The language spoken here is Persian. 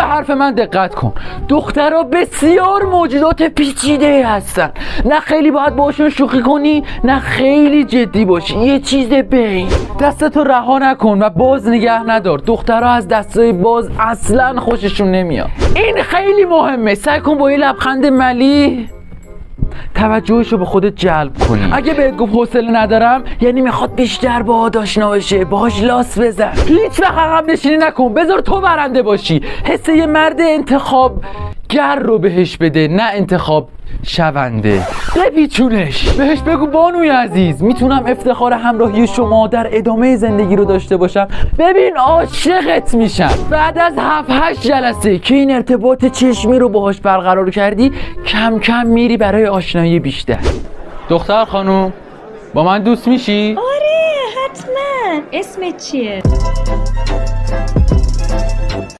به حرف من دقت کن. دخترها بسیار موجودات پیچیده هستن، نه خیلی باید باشون شوخی کنی نه خیلی جدی باشی، یه چیز بین. دستتو رها نکن و باز نگه ندار. دخترها از دستای باز اصلا خوششون نمیاد. این خیلی مهمه. سعی کن با یه لبخند ملیح توجهشو به خودت جلب کنی. اگه بهت گفت حوصله ندارم یعنی میخواد بیشتر باهات آشنا بشه، باهاش لاس بزن. هیچ وقت عقب نشینی نکن، بذار تو برنده باشی. حس یه مرد انتخاب گر رو بهش بده، نه انتخاب شونده. بپیچونش، بهش بگو بانوی عزیز میتونم افتخار همراهی شما در ادامه زندگی رو داشته باشم. ببین عاشقت میشم. بعد از 7-8 جلسه که این ارتباط چشمی رو باهاش برقرار کردی، کم کم میری برای آشنایی بیشتر. دختر خانوم با من دوست میشی؟ آره حتما. اسمت چیه؟